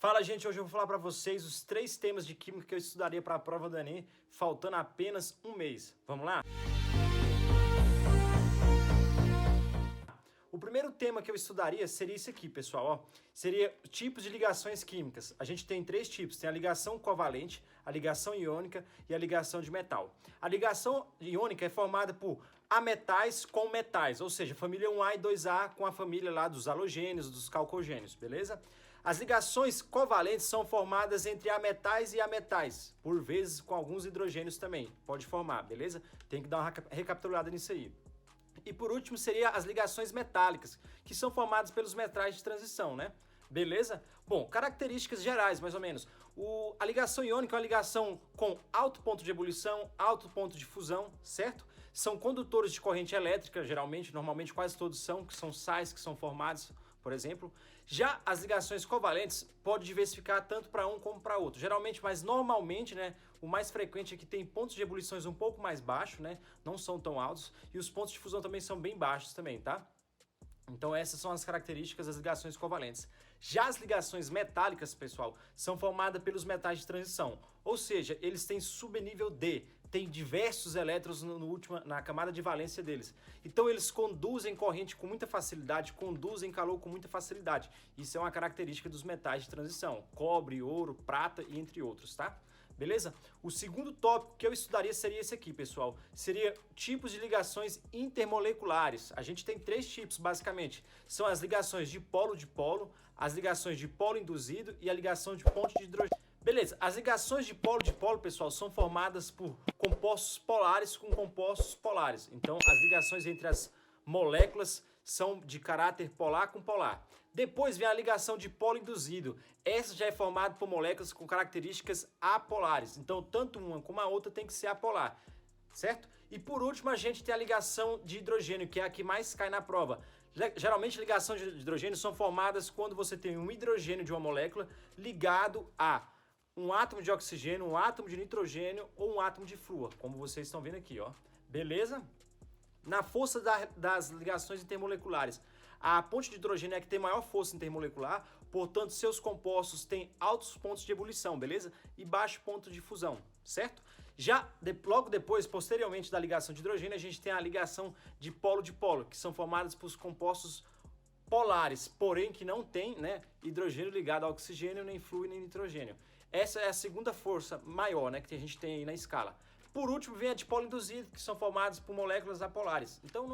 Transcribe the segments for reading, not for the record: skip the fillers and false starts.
Fala, gente, hoje eu vou falar para vocês os 3 temas de química que eu estudaria para a prova do Enem, faltando apenas um mês. Vamos lá? O primeiro tema que eu estudaria seria esse aqui, pessoal, ó. Seria tipos de ligações químicas. A gente tem 3 tipos, tem a ligação covalente, a ligação iônica e a ligação de metal. A ligação iônica é formada por ametais com metais, ou seja, família 1A e 2A com a família lá dos halogênios, dos calcogênios, beleza? As ligações covalentes são formadas entre ametais e ametais, por vezes com alguns hidrogênios também, pode formar, beleza? Tem que dar uma recapitulada nisso aí. E por último seria as ligações metálicas, que são formadas pelos metais de transição, né? Beleza? Bom, características gerais, mais ou menos. A ligação iônica é uma ligação com alto ponto de ebulição, alto ponto de fusão, certo? São condutores de corrente elétrica, geralmente, normalmente quase todos são, que são sais que são formados, por exemplo. Já as ligações covalentes pode diversificar tanto para um como para outro. Geralmente, mas normalmente, né, o mais frequente é que tem pontos de ebulições um pouco mais baixos, né? Não são tão altos, e os pontos de fusão também são bem baixos também, tá? Então essas são as características das ligações covalentes. Já as ligações metálicas, pessoal, são formadas pelos metais de transição, ou seja, eles têm subnível D, tem diversos elétrons na camada de valência deles. Então eles conduzem corrente com muita facilidade, conduzem calor com muita facilidade. Isso é uma característica dos metais de transição, cobre, ouro, prata e entre outros, tá? Beleza? O segundo tópico que eu estudaria seria esse aqui, pessoal. Seria tipos de ligações intermoleculares. A gente tem 3 tipos, basicamente. São as ligações de polo, as ligações de polo induzido e a ligação de ponte de hidrogênio. Beleza, as ligações de polo, pessoal, são formadas por compostos polares com compostos polares. Então, as ligações entre as moléculas são de caráter polar com polar. Depois vem a ligação de polo induzido. Essa já é formada por moléculas com características apolares. Então, tanto uma como a outra tem que ser apolar, certo? E por último, a gente tem a ligação de hidrogênio, que é a que mais cai na prova. Geralmente, ligações de hidrogênio são formadas quando você tem um hidrogênio de uma molécula ligado a um átomo de oxigênio, um átomo de nitrogênio ou um átomo de flúor, como vocês estão vendo aqui, ó. Beleza? Na força das ligações intermoleculares, a ponte de hidrogênio é a que tem maior força intermolecular, portanto, seus compostos têm altos pontos de ebulição, beleza? E baixo ponto de fusão, certo? Já logo depois, posteriormente da ligação de hidrogênio, a gente tem a ligação de polo, que são formadas por compostos polares, porém que não tem, né, hidrogênio ligado a oxigênio, nem flúor, nem nitrogênio. Essa é a segunda força maior, né, que a gente tem aí na escala. Por último, vem a dipolo induzido, que são formados por moléculas apolares. Então,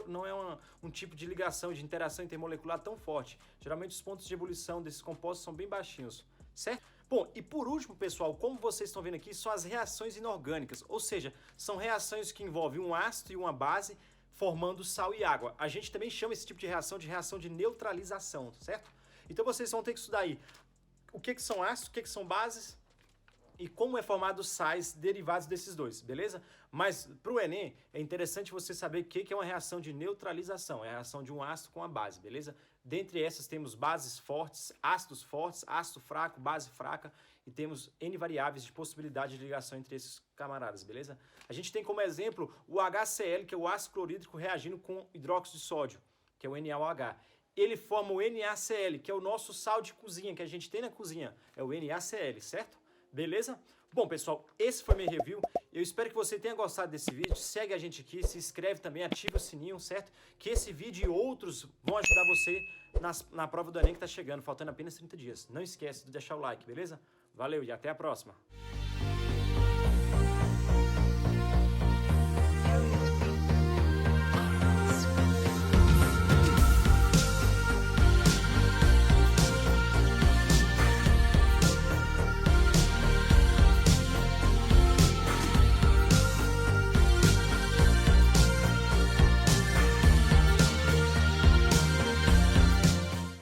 não é um tipo de ligação, de interação intermolecular tão forte. Geralmente, os pontos de ebulição desses compostos são bem baixinhos, certo? Bom, e por último, pessoal, como vocês estão vendo aqui, são as reações inorgânicas. Ou seja, são reações que envolvem um ácido e uma base formando sal e água. A gente também chama esse tipo de reação de neutralização, certo? Então, vocês vão ter que estudar aí o que são ácidos, o que são bases, e como é formado os sais derivados desses dois, beleza? Mas para o Enem é interessante você saber o que é uma reação de neutralização, é a reação de um ácido com a base, beleza? Dentre essas temos bases fortes, ácido fraco, base fraca, e temos N variáveis de possibilidade de ligação entre esses camaradas, beleza? A gente tem como exemplo o HCl, que é o ácido clorídrico reagindo com hidróxido de sódio, que é o NaOH. Ele forma o NaCl, que é o nosso sal de cozinha, que a gente tem na cozinha, é o NaCl, certo? Beleza? Bom, pessoal, esse foi meu review. Eu espero que você tenha gostado desse vídeo. Segue a gente aqui, se inscreve também, ativa o sininho, certo? Que esse vídeo e outros vão ajudar você na prova do Enem que tá chegando, faltando apenas 30 dias. Não esquece de deixar o like, beleza? Valeu e até a próxima!